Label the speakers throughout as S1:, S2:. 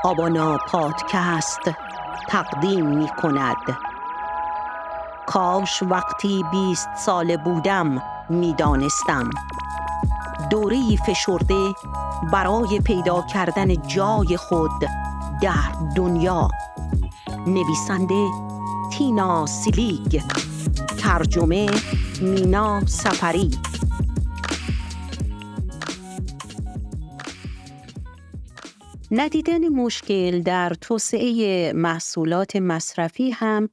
S1: آبانا پادکست تقدیم می کند. کاش وقتی 20 ساله بودم می دانستم. دوره‌ای فشرده برای پیدا کردن جای خود در دنیا. نویسنده تینا سیلیگ، ترجمه مینا سفری. ندیدن مشکل در توسعه محصولات مصرفی هم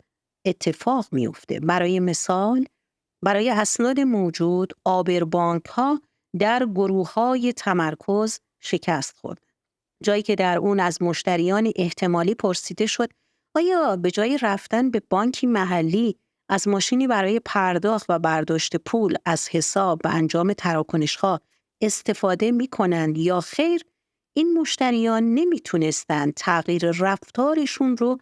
S1: اتفاق میفته. برای مثال، برای اسناد موجود، آبربانک‌ها در گروه‌های تمرکز شکست خورد. جایی که در اون از مشتریان احتمالی پرسیده شد آیا به جای رفتن به بانکی محلی از ماشینی برای پرداخت و برداشت پول از حساب و انجام تراکنش‌ها استفاده می‌کنند یا خیر، این مشتریان نمیتونستند تغییر رفتارشون رو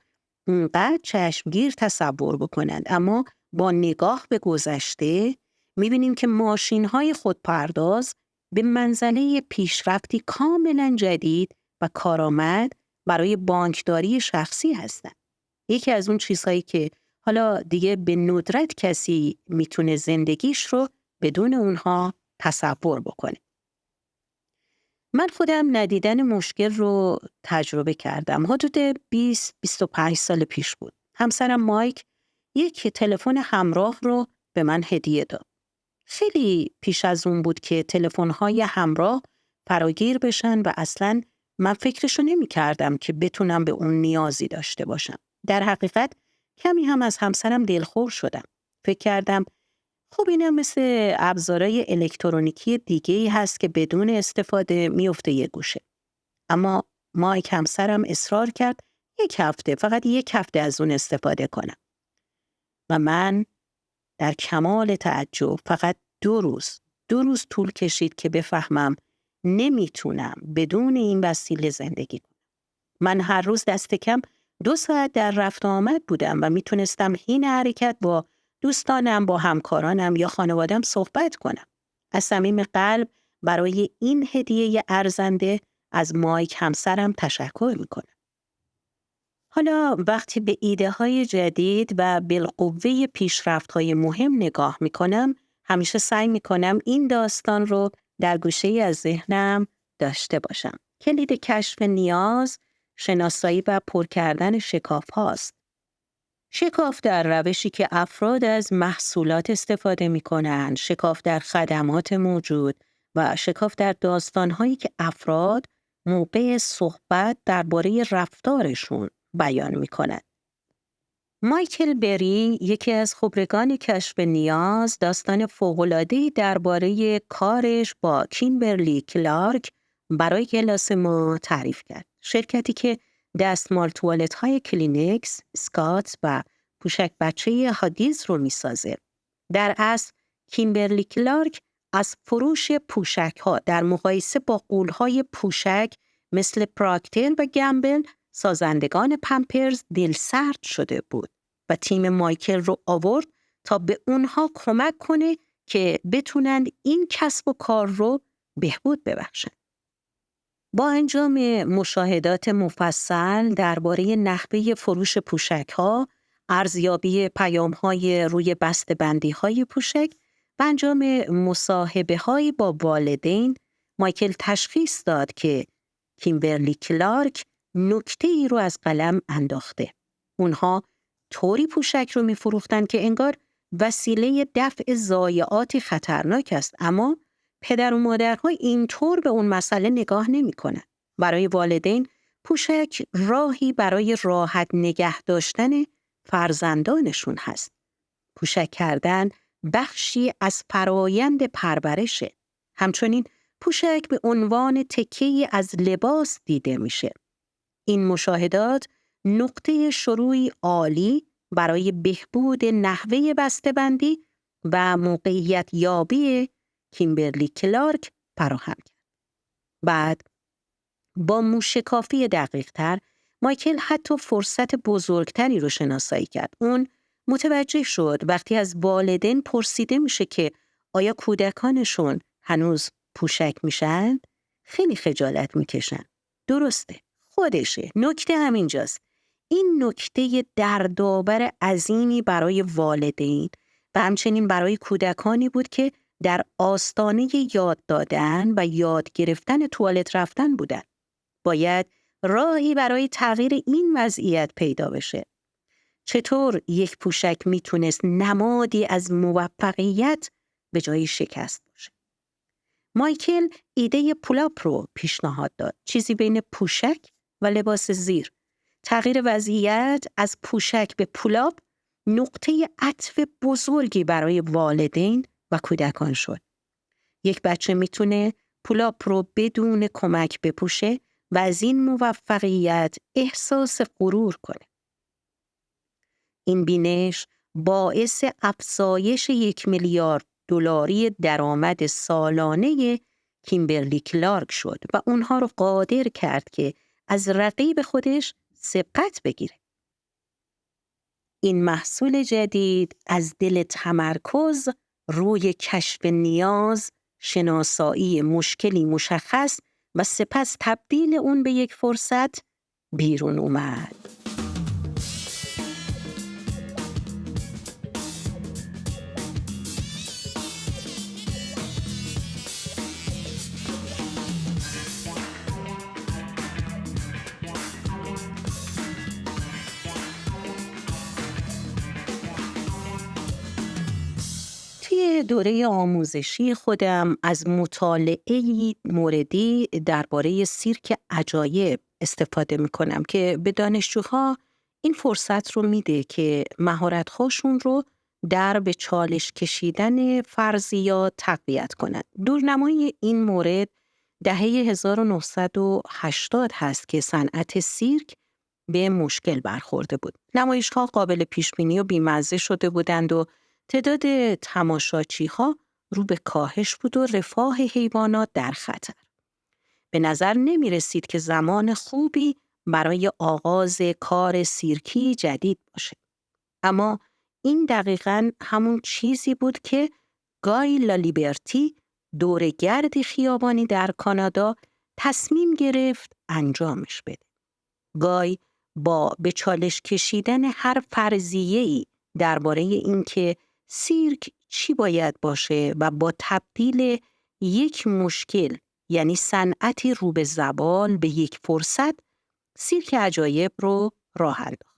S1: اونقدر چشمگیر تصور بکنند. اما با نگاه به گذشته میبینیم که ماشین‌های خودپرداز به منزله پیشرفتی کاملا جدید و کارآمد برای بانکداری شخصی هستند. یکی از اون چیزهایی که حالا دیگه به ندرت کسی میتونه زندگیش رو بدون اونها تصور بکنه. من خودم ندیدن مشکل رو تجربه کردم. حدود 20-25 سال پیش بود. همسرم مایک یک تلفن همراه رو به من هدیه داد. خیلی پیش از اون بود که تلفن‌های همراه فراگیر بشن و اصلاً من فکرشو نمی کردم که بتونم به اون نیازی داشته باشم. در حقیقت کمی هم از همسرم دلخور شدم. فکر کردم خب اینم مثل ابزارهای الکترونیکی دیگه‌ای هست که بدون استفاده میفته یه گوشه. اما مایک همسرم اصرار کرد فقط یک هفته از اون استفاده کنم. و من در کمال تعجب فقط 2 روز طول کشید که بفهمم نمیتونم بدون این وسیله زندگی کنم. من هر روز دست کم 2 ساعت در رفت و آمد بودم و میتونستم حین حرکت با دوستانم، با همکارانم یا خانوادم صحبت کنم. از صمیم قلب برای این هدیه ارزنده از مایک همسرم تشکر میکنم. حالا وقتی به ایده های جدید و بالقوه پیشرفت های مهم نگاه میکنم، همیشه سعی میکنم این داستان رو در گوشه از ذهنم داشته باشم. کلید کشف نیاز، شناسایی و پر کردن شکاف هاست. شکاف در روشی که افراد از محصولات استفاده میکنن، شکاف در خدمات موجود و شکاف در داستانهایی که افراد موقع صحبت درباره رفتارشون بیان میکنند. مایکل بری، یکی از خبرگان کشف نیاز، داستان فوق‌العاده‌ای درباره کارش با کیمبرلی کلارک برای کلاس ما تعریف کرد. شرکتی که دستمال توالت‌های کلینکس، اسکات و پوشک بچه هاگیز رو میسازه. در اصل کیمبرلی کلارک از فروش پوشک‌ها در مقایسه با غول‌های پوشک مثل پراکتر و گمبل سازندگان پمپرز دلسرد شده بود و تیم مایکل رو آورد تا به اونها کمک کنه که بتونن این کسب و کار رو بهبود ببخشن. با انجام مشاهدات مفصل درباره نحوه فروش پوشک‌ها، ارزیابی پیام‌های روی بسته‌بندی‌های پوشک و انجام مصاحبه‌های با والدین، مایکل تشخیص داد که کیمبرلی کلارک نکته‌ای رو از قلم انداخته. اونها طوری پوشک رو می‌فروختن که انگار وسیله دفع ضایعات خطرناک است، اما پدر و مادرها اینطور به اون مسئله نگاه نمی‌کنن. برای والدین پوشک راهی برای راحت نگه داشتن فرزندانشون هست. پوشک کردن بخشی از فرایند پرورشه. همچنین پوشک به عنوان تکه‌ای از لباس دیده میشه. این مشاهدات نقطه شروعی عالی برای بهبود نحوه بسته‌بندی و موقعیت یابی کیمبرلی کلارک فراهم کرد. بعد با موشکافی دقیق‌تر مایکل حتی فرصت بزرگتری رو شناسایی کرد. اون متوجه شد وقتی از والدین پرسیده میشه که آیا کودکانشون هنوز پوشک میشن، خیلی خجالت میکشن. درسته، خودشه. نکته همینجاست. این نکته دردآور عظیمی برای والدین و همچنین برای کودکانی بود که در آستانه یاد دادن و یاد گرفتن توالت رفتن بودن. باید راهی برای تغییر این وضعیت پیدا بشه. چطور یک پوشک میتونست نمادی از موفقیت به جای شکست باشه؟ مایکل ایده پولاپ رو پیشنهاد داد. چیزی بین پوشک و لباس زیر. تغییر وضعیت از پوشک به پولاپ نقطه عطف بزرگی برای والدین و کودکان شد. یک بچه میتونه پولاپ رو بدون کمک بپوشه و از این موفقیت احساس غرور کنه. این بینش باعث افزایش $1,000,000,000 درآمد سالانه کیمبرلی کلارک شد و اونها رو قادر کرد که از رقیب خودش سبقت بگیره. این محصول جدید از دل تمرکز روی کشف نیاز، شناسایی مشکلی مشخص و سپس تبدیل اون به یک فرصت بیرون اومد. توی دوره آموزشی خودم از مطالعه موردی درباره سیرک عجایب استفاده میکنم که به دانشجوها این فرصت رو میده که مهارت‌هاشون رو در به چالش کشیدن فرضیات تقویت کنند. دورنمای این مورد دهه 1980 هست که صنعت سیرک به مشکل برخورده بود. نمایش‌ها قابل پیش‌بینی و بی‌مزه شده بودند و تعداد تماشاچی‌ها رو به کاهش بود و رفاه حیوانات در خطر. به نظر نمی رسید که زمان خوبی برای آغاز کار سیرکی جدید باشه. اما این دقیقاً همون چیزی بود که گای لالیبرتی، دوره‌گرد خیابانی در کانادا، تصمیم گرفت انجامش بده. گای با به چالش کشیدن هر فرضیه‌ای درباره اینکه سیرک چی باید باشه و با تبدیل یک مشکل، یعنی صنعتی رو به زوال، به یک فرصت، سیرک عجایب رو راه انداخت.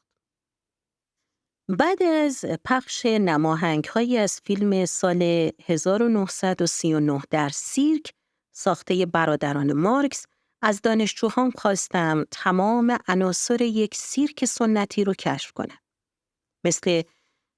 S1: بعد از پخش نماهنگ‌هایی از فیلم سال 1939 در سیرک ساخته برادران مارکس، از دانشجوهام خواستم تمام عناصر یک سیرک سنتی رو کشف کنم. مثل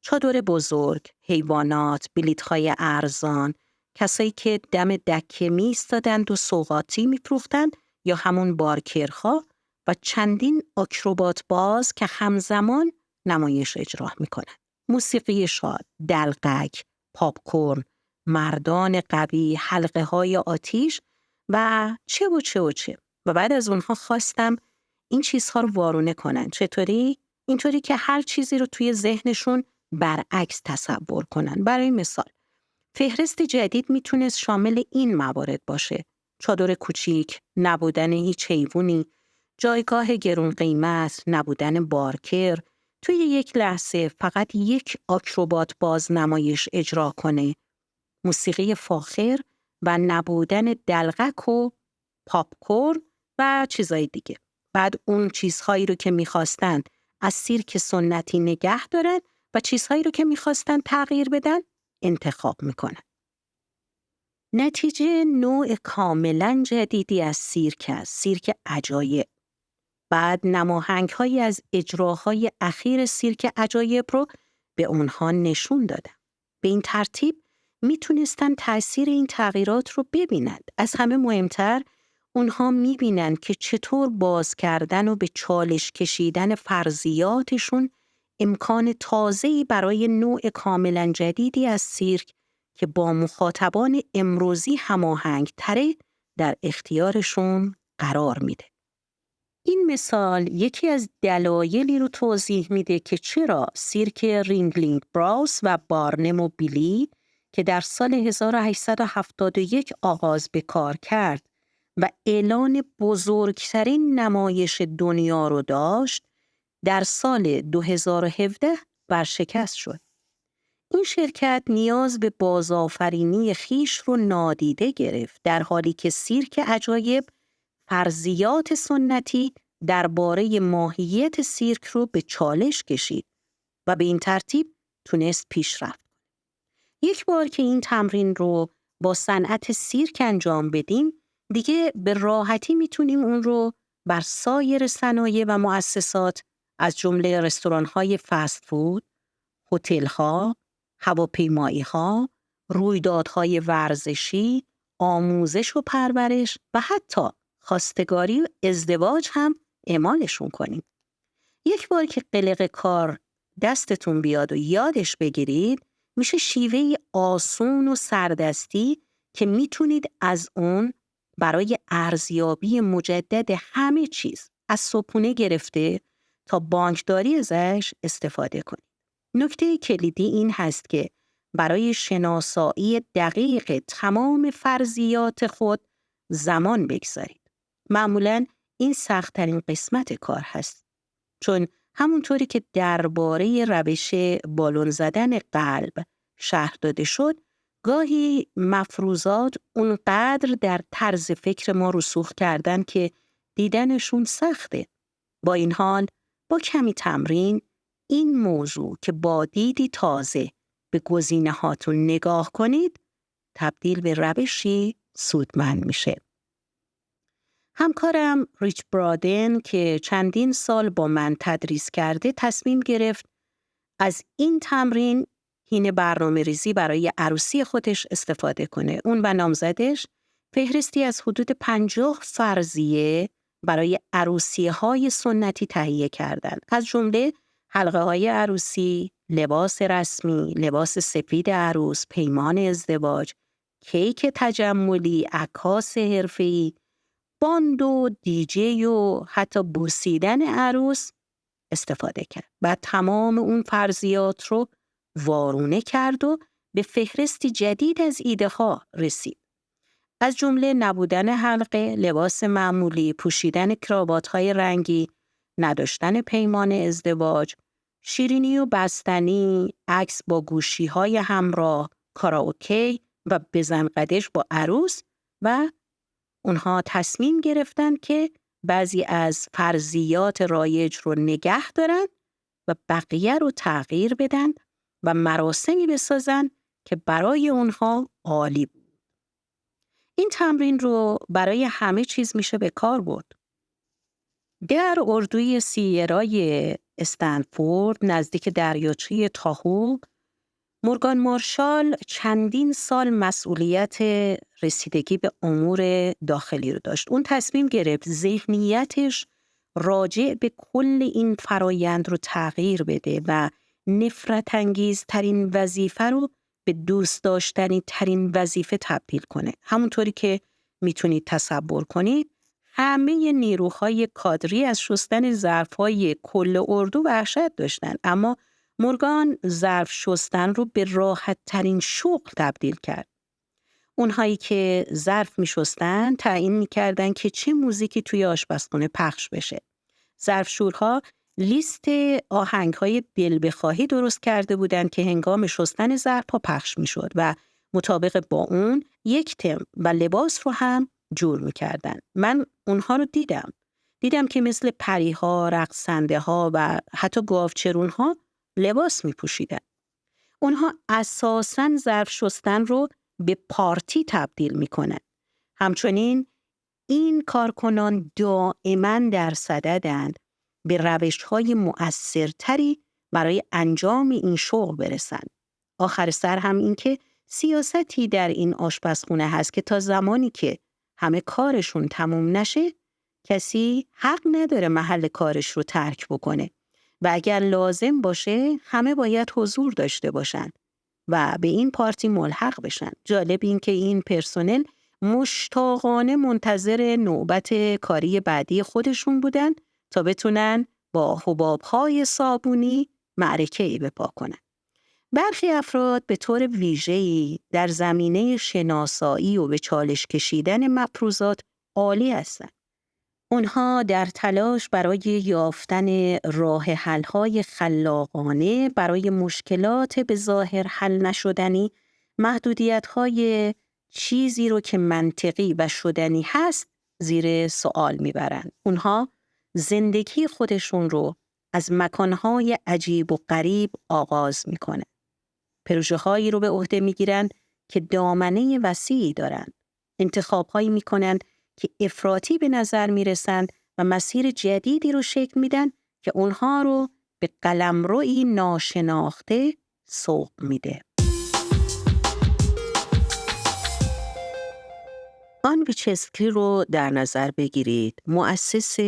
S1: چادر بزرگ، حیوانات، بلیط‌های ارزان، کسایی که دم دکه می‌ایستادند و سوغاتی می‌فروختند یا همون بارکرها و چندین آکروبات باز که همزمان نمایش اجرا می‌کنند. موسیقی شاد، دلقک، پاپکورن، مردان قوی، حلقه‌های آتیش و چه و چه و چه. و بعد از اونها خواستم این چیزها رو وارونه کنن. چطوری؟ اینطوری که هر چیزی رو توی ذهنشون برعکس تصور کنن. برای مثال، فهرست جدید میتونست شامل این موارد باشه: چادر کوچیک، نبودن هیچ حیوانی، جایگاه گرون قیمت، نبودن بارکر، توی یک لحظه فقط یک آکروبات باز نمایش اجرا کنه، موسیقی فاخر و نبودن دلغک و پاپکورن و چیزای دیگه. بعد اون چیزهایی رو که میخواستن از سیرک سنتی نگه دارن و چیزهایی رو که میخواستن تغییر بدن انتخاب میکنن. نتیجه نوع کاملا جدیدی از سیرک است، سیرک عجایب. بعد نماهنگ‌هایی از اجراهای اخیر سیرک عجایب رو به اونها نشون دادم. به این ترتیب میتونستن تأثیر این تغییرات رو ببینند. از همه مهمتر اونها میبینند که چطور باز کردن و به چالش کشیدن فرضیاتشون امکان تازه‌ای برای نوع کاملا جدیدی از سیرک که با مخاطبان امروزی هماهنگ تره در اختیارشون قرار میده. این مثال یکی از دلایلی رو توضیح میده که چرا سیرک رینگلینگ براوس و بارنم و بیلی که در سال 1871 آغاز به کار کرد و اعلان بزرگترین نمایش دنیا رو داشت، در سال 2017 ورشکست شد. این شرکت نیاز به بازآفرینی خیش رو نادیده گرفت، در حالی که سیرک عجایب فرضیات سنتی درباره ماهیت سیرک رو به چالش کشید و به این ترتیب تونست پیشرفت. یک بار که این تمرین رو با صنعت سیرک انجام بدیم، دیگه به راحتی میتونیم اون رو بر سایر صنایع و مؤسسات از جمله رستوران‌های فست فود، هتل‌ها، هواپیمایی‌ها، رویدادهای ورزشی، آموزش و پرورش و حتی خواستگاری و ازدواج هم اعمالشون کنیم. یک بار که قلق کار دستتون بیاد و یادش بگیرید، میشه شیوه آسون و سردستی که میتونید از اون برای ارزیابی مجدد همه چیز از صبحونه گرفته تا بانکداری ازش استفاده کنید. نکته کلیدی این هست که برای شناسایی دقیق تمام فرضیات خود زمان بگذارید. معمولاً این سخت‌ترین قسمت کار هست. چون همونطوری که درباره روش بالون زدن قلب شرح داده شد، گاهی مفروضات اونقدر در طرز فکر ما رسوخ کردن که دیدنشون سخته. با این حال، با کمی تمرین، این موضوع که با دیدی تازه به گزینه‌هاتون نگاه کنید، تبدیل به روشی سودمند میشه. همکارم ریچ برادن که چندین سال با من تدریس کرده تصمیم گرفت از این تمرین حین برنامه‌ریزی برای عروسی خودش استفاده کنه. اون و نامزدش فهرستی از حدود 50 فرضیه برای عروسی‌های سنتی تهیه کردند. از جمله حلقه‌های عروسی، لباس رسمی، لباس سفید عروس، پیمان ازدواج، کیک تجملی، عکاس حرفه‌ای، باند و دیجی و حتی بوسیدن عروس استفاده کرد. بعد تمام اون فرضیات رو وارونه کرد و به فهرستی جدید از ایده ها رسید. از جمله نبودن حلقه، لباس معمولی، پوشیدن کراوات های رنگی، نداشتن پیمان ازدواج، شیرینی و بستنی، عکس با گوشی های همراه، کاراوکه و بزنقدش با عروس و اونها تصمیم گرفتن که بعضی از فرضیات رایج رو نگه دارن و بقیه رو تغییر بدن و مراسمی بسازن که برای اونها عالی بود. این تمرین رو برای همه چیز میشه به کار برد. در اردوی سیرای استنفورد نزدیک دریاچه تاهو، مورگان مارشال چندین سال مسئولیت رسیدگی به امور داخلی رو داشت. اون تصمیم گرفت ذهنیتش راجع به کل این فرایند رو تغییر بده و نفرت انگیزترین وظیفه رو به دوست داشتنی ترین وظیفه تبدیل کنه. همونطوری که میتونید تصور کنید، همه نیروهای کادری از شستن ظرف‌های کل اردو وحشت داشتن، اما مورگان ظرف شستن رو به راحت ترین شغل تبدیل کرد. اونهایی که ظرف می شستن تعیین می کردن که چه موزیکی توی آشپزخونه پخش بشه. ظرفشورها لیست آهنگ‌های دل بخواهی درست کرده بودند که هنگام شستن ظرف‌ها پخش می‌شد و مطابق با اون یک تم و لباس رو هم جور می‌کردن. من اونها رو دیدم که مثل پریها، رقصنده‌ها و حتی گاوچرون‌ها لباس می‌پوشیدن. اونها اساساً ظرف شستن رو به پارتی تبدیل می‌کنن. همچنین این کارکنان دائما در صددند به روش‌های مؤثرتری برای انجام این شغل برسند. آخر سر هم این که سیاستی در این آشپزخونه هست که تا زمانی که همه کارشون تموم نشه، کسی حق نداره محل کارش رو ترک بکنه و اگر لازم باشه همه باید حضور داشته باشن و به این پارتی ملحق بشن. جالب این که این پرسنل مشتاقانه منتظر نوبت کاری بعدی خودشون بودن تا بتونن با حباب‌های صابونی معرکه‌ای بپا کنن. برخی افراد به طور ویژه‌ای در زمینه شناسایی و به چالش کشیدن مفروضات عالی هستند. اونها در تلاش برای یافتن راه حل‌های خلاقانه برای مشکلات به ظاهر حل نشدنی، محدودیت‌های چیزی رو که منطقی و شدنی هست زیر سوال میبرند. اونها زندگی خودشون رو از مکانهای عجیب و غریب آغاز میکنن. پروژه‌هایی رو به عهده میگیرن که دامنه وسیعی دارن. انتخاب‌هایی میکنن که افراطی به نظر میرسند و مسیر جدیدی رو شکل میدن که اونها رو به قلمروی ناشناخته سوق میده. آن ویچسکی رو در نظر بگیرید. مؤسس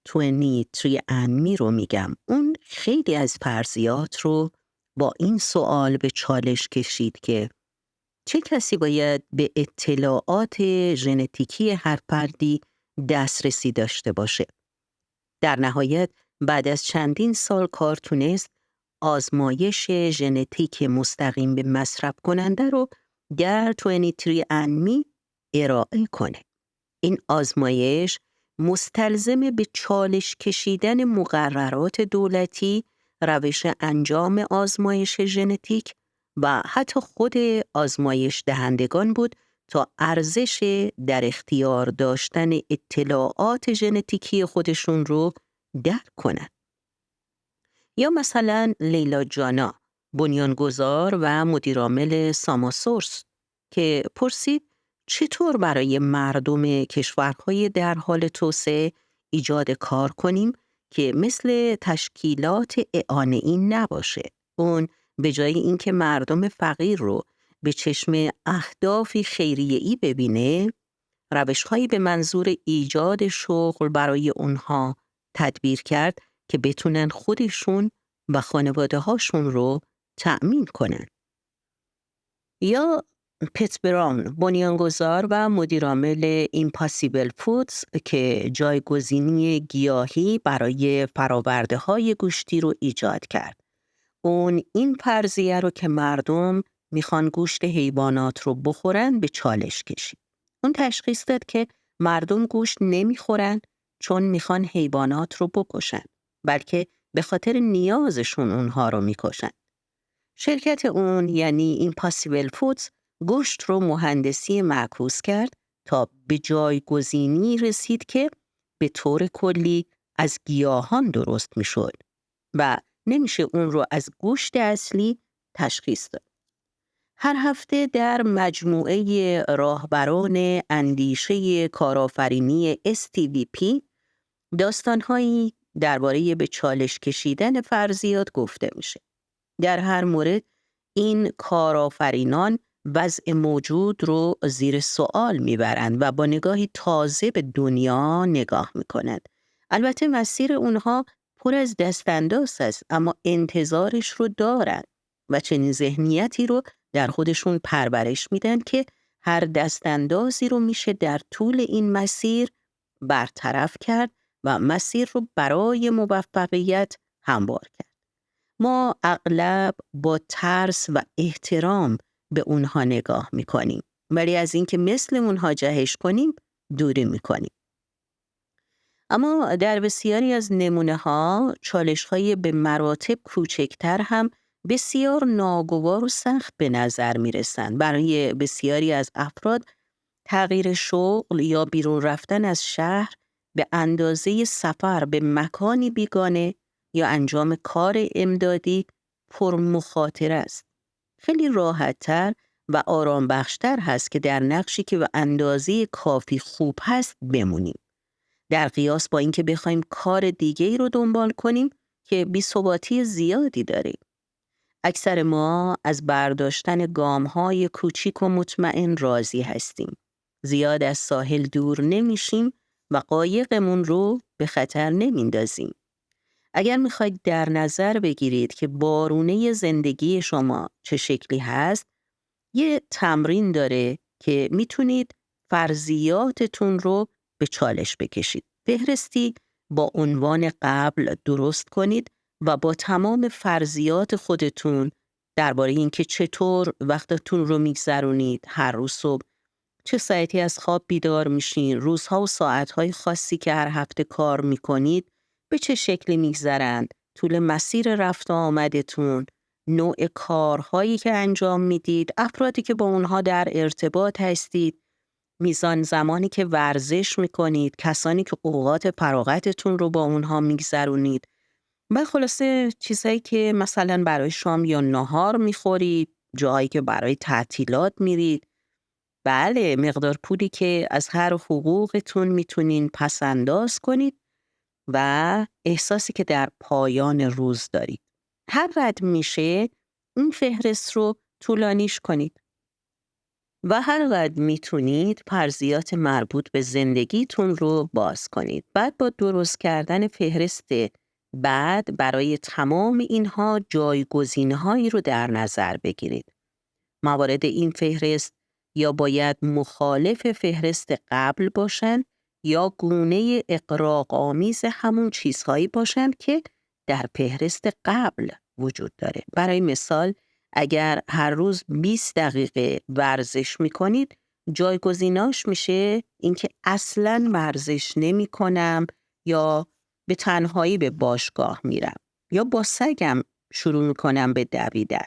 S1: 23andMe رو میگم. اون خیلی از فرضیات رو با این سوال به چالش کشید که چه کسی باید به اطلاعات ژنتیکی هر فردی دسترسی داشته باشه. در نهایت بعد از چندین سال کار تونست آزمایش ژنتیک مستقیم به مصرف کننده رو در 23andMe ارائه کنه. این آزمایش مستلزم به چالش کشیدن مقررات دولتی، روش انجام آزمایش ژنتیک و حتی خود آزمایش دهندگان بود تا ارزش در اختیار داشتن اطلاعات ژنتیکی خودشون رو درک کنند. یا مثلا لیلا جانا، بنیانگذار و مدیرعامل ساماسورس، که پرسید چطور برای مردم کشورهای در حال توسعه ایجاد کار کنیم که مثل تشکیلات اعانه‌ای نباشه. اون به جای اینکه مردم فقیر رو به چشم اهدافی خیریه‌ای ببینه، روش‌هایی به منظور ایجاد شغل برای اونها تدبیر کرد که بتونن خودشون و خانواده هاشون رو تأمین کنن. یا پت براون، بنیانگذار و مدیرعامل ایمپاسیبل فودز، که جایگزینی گیاهی برای فرآورده‌های گوشتی رو ایجاد کرد. اون این فرضیه رو که مردم میخوان گوشت حیوانات رو بخورن به چالش کشید. اون تشخیص داد که مردم گوشت نمیخورن چون میخوان حیوانات رو بکشن، بلکه به خاطر نیازشون اونها رو میکشن. شرکت اون یعنی Impossible Foods گوشت رو مهندسی معکوس کرد تا به جایگزینی رسید که به طور کلی از گیاهان درست میشد و نمیشه اون رو از گوشت اصلی تشخیص داد. هر هفته در مجموعه راهبران اندیشه کارآفرینی STVP داستان‌هایی درباره به چالش کشیدن فرضیات گفته میشه. در هر مورد این کارآفرینان وضع موجود رو زیر سوال میبرند و با نگاهی تازه به دنیا نگاه میکنند. البته مسیر اونها پر از دستانداز است، اما انتظارش رو دارند و چنین ذهنیتی رو در خودشون پرورش میدن که هر دستاندازی رو میشه در طول این مسیر برطرف کرد و مسیر رو برای موفقیت هموار کرد. ما اغلب با ترس و احترام به اونها نگاه میکنیم، ولی از اینکه مثل اونها جهش کنیم دوری میکنیم. اما در بسیاری از نمونه‌ها چالش‌های به مراتب کوچکتر هم بسیار ناگوار و سخت به نظر میرسند. برای بسیاری از افراد تغییر شغل یا بیرون رفتن از شهر به اندازه سفر به مکانی بیگانه یا انجام کار امدادی پرمخاطره است. خیلی راحت‌تر و آرامبخشتر هست که در نقشی که به اندازه کافی خوب هست بمونیم، در قیاس با اینکه بخوایم کار دیگه‌ای رو دنبال کنیم که بی‌ثباتی زیادی داریم. اکثر ما از برداشتن گام‌های کوچیک و مطمئن راضی هستیم. زیاد از ساحل دور نمیشیم و قایقمون رو به خطر نمیندازیم. اگر میخواید در نظر بگیرید که بارونه زندگی شما چه شکلی هست، یه تمرین داره که میتونید فرضیاتتون رو به چالش بکشید. فهرستی با عنوان قبل درست کنید و با تمام فرضیات خودتون درباره اینکه چطور وقتتون رو میگذرونید هر روز صبح چه ساعتی از خواب بیدار میشین، روزها و ساعتهای خاصی که هر هفته کار میکنید به چه شکلی میگذرند، طول مسیر رفت و آمدتون، نوع کارهایی که انجام میدید، افرادی که با اونها در ارتباط هستید، میزان زمانی که ورزش میکنید، کسانی که اوقات فراغتتون رو با اونها میگذرونید و خلاصه چیزایی که مثلا برای شام یا نهار میخورید، جایی که برای تعطیلات میرید. بله، مقدار پولی که از هر حقوقتون میتونین پس انداز کنید و احساسی که در پایان روز دارید. هر قد میشه این فهرست رو طولانیش کنید و هر قد میتونید فرضیات مربوط به زندگیتون رو باز کنید. بعد با درست کردن فهرست بعد برای تمام اینها جایگزینهایی رو در نظر بگیرید. موارد این فهرست یا باید مخالف فهرست قبل باشند یا گونه اغراق‌آمیز همون چیزهایی باشند که در فهرست قبل وجود داره. برای مثال اگر هر روز 20 دقیقه ورزش میکنید، جایگزیناش میشه اینکه اصلاً ورزش نمی کنم یا به تنهایی به باشگاه میرم یا با سگم شروع میکنم به دویدن.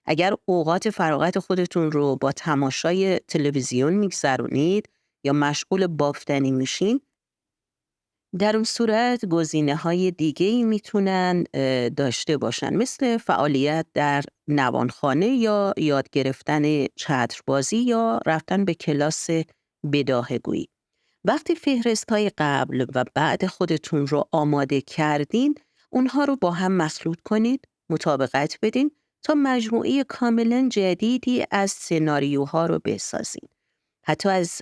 S1: اگر اوقات فراغت خودتون رو با تماشای تلویزیون میگذرونید یا مشغول بافتنی میشین، در اون صورت گزینه‌های دیگه‌ای میتونن داشته باشن، مثل فعالیت در نوانخانه یا یاد گرفتن چتربازی یا رفتن به کلاس بداهه‌گویی. وقتی فهرست‌های قبل و بعد خودتون رو آماده کردین، اونها رو با هم مخلوط کنید، مطابقت بدین تا مجموعه کاملا جدیدی از سناریوها رو بسازین. حتی از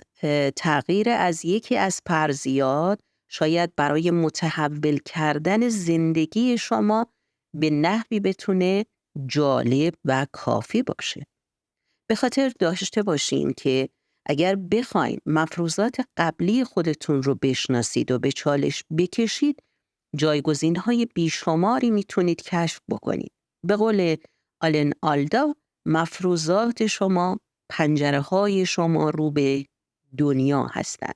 S1: تغییر از یکی از فرضیات شاید برای متحول کردن زندگی شما به نحوی بتونه جالب و کافی باشه. به خاطر داشته باشین که اگر بخواین مفروضات قبلی خودتون رو بشناسید و به چالش بکشید، جایگزین‌های بیشماری میتونید کشف بکنید. به قول آلن آلدا، مفروضات شما پنجره‌های شما رو به دنیا هستند.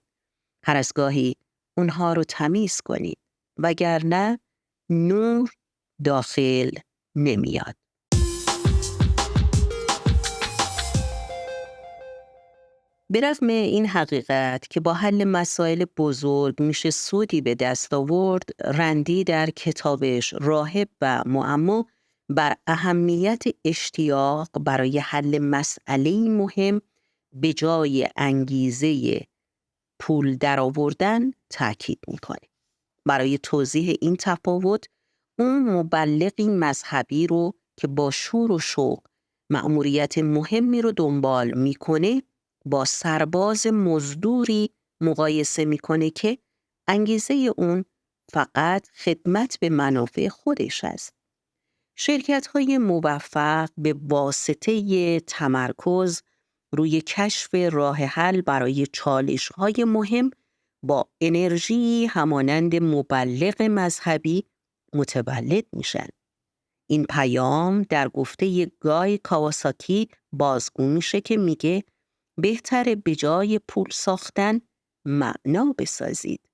S1: هر از گاهی اونها رو تمیز کنید، وگرنه نور داخل نمیاد. به رغم این حقیقت که با حل مسائل بزرگ میشه سودی به دست آورد، رندی در کتابش راهب و معما بر اهمیت اشتیاق برای حل مسئله مهم به جای انگیزه پول درآوردن تاکید میکنه. برای توضیح این تفاوت، اون مبلغی مذهبی رو که با شور و شوق مأموریت مهمی رو دنبال میکنه با سرباز مزدوری مقایسه میکنه که انگیزه اون فقط خدمت به منافع خودش است. شرکت‌های موفق به واسطه تمرکز روی کشف راه حل برای چالش‌های مهم با انرژی همانند مبلغ مذهبی متولد میشن. این پیام در گفته گای کاواساکی بازگو میشه که میگه بهتره به جای پول ساختن معنا بسازید.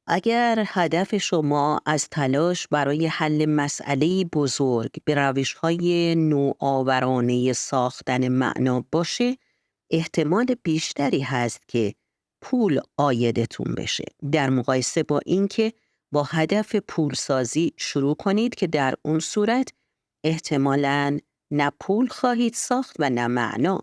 S1: اگر هدف شما از تلاش برای حل مسئله بزرگ به روش‌های نوآورانه ساختن معنا باشه، احتمال بیشتری هست که پول عایدتون بشه، در مقایسه با اینکه با هدف پولسازی شروع کنید که در اون صورت احتمالاً نه پول خواهید ساخت و نه معنا.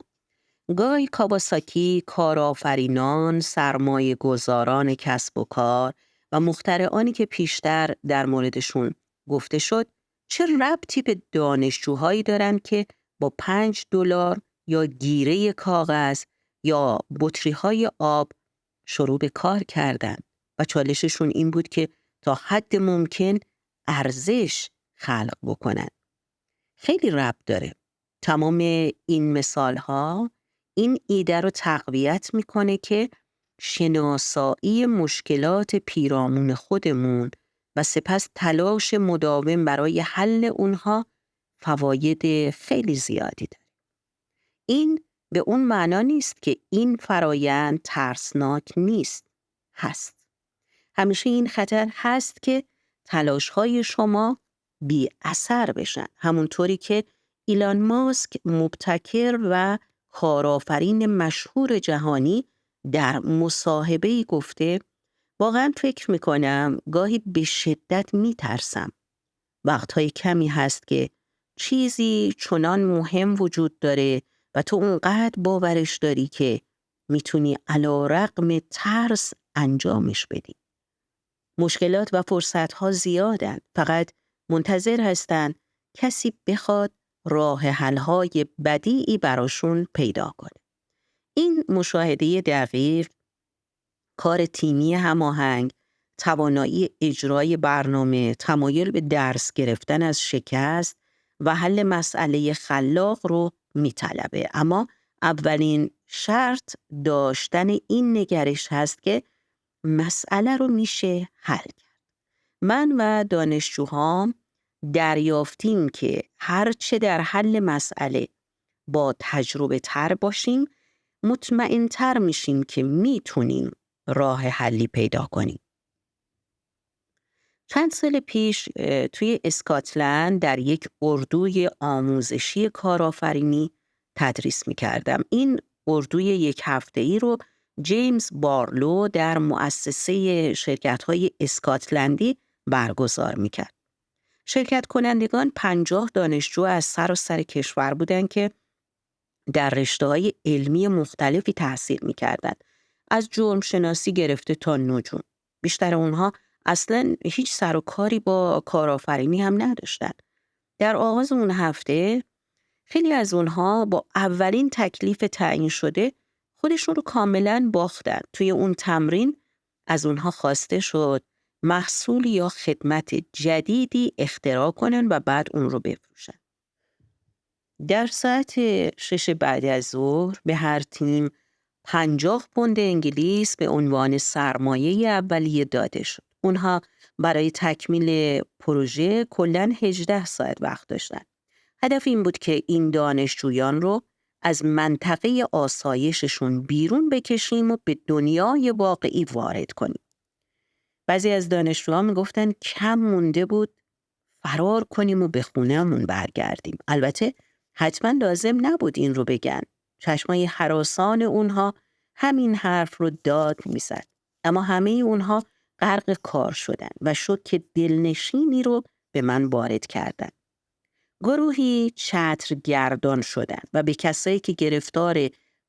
S1: گای کاواساکی کارآفرینان، سرمایه گذاران کسب و کار و مخترعانی که پیشتر در موردشون گفته شد چه ربطی به دانشجوهایی دارن که با $5 یا گیره کاغذ یا بطری‌های آب شروع به کار کردن و چالششون این بود که تا حد ممکن ارزش خلق بکنن. خیلی ربط داره. تمام این مثال‌ها این ایده رو تقویت میکنه که شناسایی مشکلات پیرامون خودمون و سپس تلاش مداوم برای حل اونها فواید خیلی زیادی داره. این به اون معنا نیست که این فرایند ترسناک نیست. هست. همیشه این خطر هست که تلاش‌های شما بی اثر بشن. همونطوری که ایلان ماسک مبتکر و کارآفرین مشهور جهانی در مصاحبه‌ای گفته واقعا فکر میکنم گاهی به شدت میترسم. وقتهای کمی هست که چیزی چنان مهم وجود داره و تو اونقدر باورش داری که میتونی علی‌رغم ترس انجامش بدی. مشکلات و فرصتها زیادن. فقط منتظر هستن کسی بخواد راه حل‌های بدیعی براشون پیدا کنه. این مشاهده دقیق، کار تیمی هماهنگ، توانایی اجرای برنامه، تمایل به درس گرفتن از شکست و حل مسئله خلاق رو میطلبه. اما اولین شرط داشتن این نگرش هست که مسئله رو میشه حل کرد. من و دانشجوهام دریافتیم که هرچه در حل مسئله با تجربه تر باشیم، مطمئن تر میشیم که میتونیم راه حلی پیدا کنیم. چند سال پیش توی اسکاتلند در یک اردوی آموزشی کارآفرینی تدریس میکردم. این اردوی یک هفته‌ای رو جیمز بارلو در مؤسسه شرکت‌های اسکاتلندی برگزار میکرد. شرکت کنندگان 50 دانشجو از سراسر کشور بودند که در رشته‌های علمی مختلفی تحصیل می‌کردند. از جرم شناسی گرفته تا نجوم. بیشتر اونها اصلاً هیچ سر و کاری با کارآفرینی هم نداشتند. در آغاز اون هفته خیلی از اونها با اولین تکلیف تعیین شده خودشون رو کاملاً باختن. توی اون تمرین از اونها خواسته شد محصول یا خدمت جدیدی اختراع کنن و بعد اون رو بفروشن. در ساعت 6 بعد از ظهر به هر تیم 50 پوند انگلیس به عنوان سرمایه اولیه داده شد. اونها برای تکمیل پروژه کلاً 18 ساعت وقت داشتن. هدف این بود که این دانشجویان رو از منطقه آسایششون بیرون بکشیم و به دنیای واقعی وارد کنیم. بعضی از دانشجوها میگفتن کم مونده بود فرار کنیم و به خونه‌مون برگردیم. البته حتما لازم نبود این رو بگن. چشمای هراسان اونها همین حرف رو داد میزد. اما همه اونها غرق کار شدن و شوک دلنشینی رو به من وارد کردن. گروهی چترگردان شدن و به کسایی که گرفتار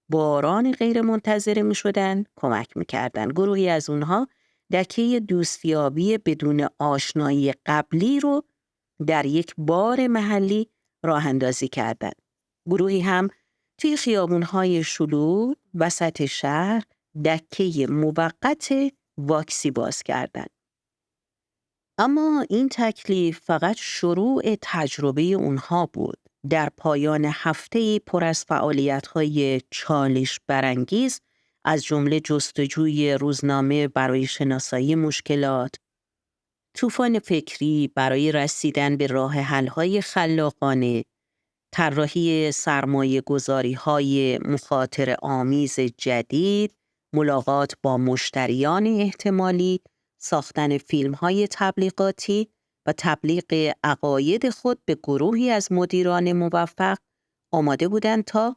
S1: باران غیر منتظره می شدن کمک می کردن. گروهی از اونها دکه دوستیابی بدون آشنایی قبلی رو در یک بار محلی راه اندازی کردند. گروهی هم توی خیابون‌های شلوغ وسط شهر دکه موقت واکسی باز کردند. اما این تکلیف فقط شروع تجربه اونها بود. در پایان هفته‌ای پر از فعالیت‌های چالش برانگیز از جمله جستجوی روزنامه برای شناسایی مشکلات، طوفان فکری برای رسیدن به راه حل‌های خلاقانه، طراحی سرمایه‌گذاری‌های مخاطره آمیز جدید، ملاقات با مشتریان احتمالی، ساختن فیلم‌های تبلیغاتی و تبلیغ عقاید خود به گروهی از مدیران موفق آماده بودند تا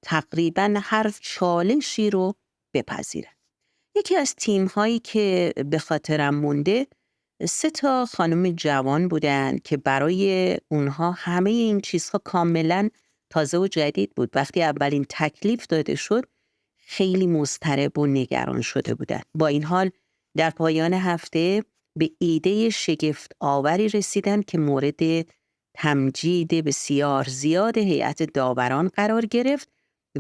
S1: تقریباً هر چالشی رو بپذیرند. یکی از تیم‌هایی که به خاطرم مونده 3 خانم جوان بودند که برای اونها همه این چیزها کاملاً تازه و جدید بود. وقتی اولین تکلیف داده شد خیلی مضطرب و نگران شده بودند. با این حال در پایان هفته به ایده شگفت آوری رسیدن که مورد تمجید بسیار زیاد هیئت داوران قرار گرفت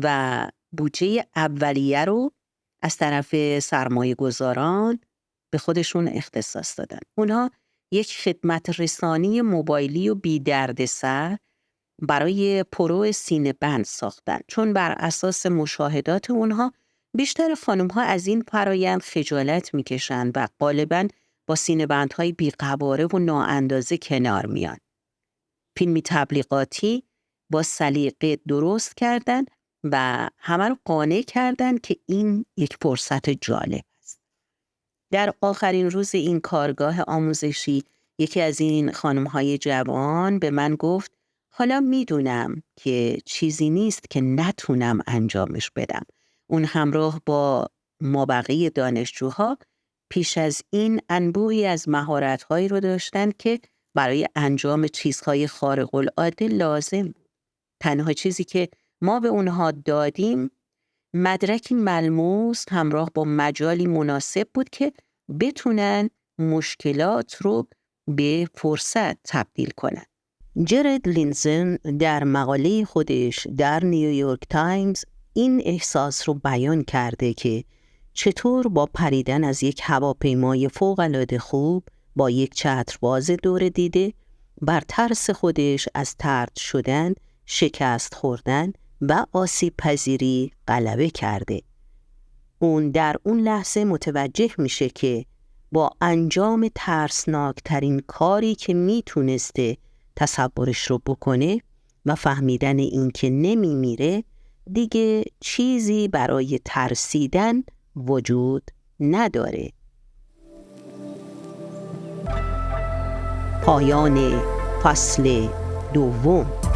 S1: و بودجه اولیه رو از طرف سرمایه گذاران به خودشون اختصاص دادن. اونها یک خدمت رسانی موبایلی و بی دردسر برای پرو سینه بند ساختن. چون بر اساس مشاهدات اونها بیشتر خانم‌ها از این فرایند خجالت میکشن و غالباً با سینه بندهای بی‌قواره و نااندازه کنار میان. فیلمی تبلیغاتی با سلیقه درست کردن و همه رو قانع کردن که این یک فرصت جالب است. در آخرین روز این کارگاه آموزشی یکی از این خانم‌های جوان به من گفت حالا میدونم که چیزی نیست که نتونم انجامش بدم. اون همراه با مابقی دانشجوها پیش از این انبوهی از مهارت‌هایی رو داشتن که برای انجام چیزهای خارق‌العاده لازم بود. تنها چیزی که ما به اونها دادیم مدرکی ملموس همراه با مجالی مناسب بود که بتونن مشکلات رو به فرصت تبدیل کنن. جرد لینزن در مقاله خودش در نیویورک تایمز این احساس رو بیان کرده که چطور با پریدن از یک هواپیمای فوق‌العاده خوب با یک چترباز دور دیده بر ترس خودش از طرد شدن، شکست خوردن و آسیب پذیری غلبه کرده. اون در اون لحظه متوجه میشه که با انجام ترسناکترین کاری که میتونسته تصورش رو بکنه و فهمیدن این که نمیمیره دیگه چیزی برای ترسیدن وجود نداره. پایان فصل دوم.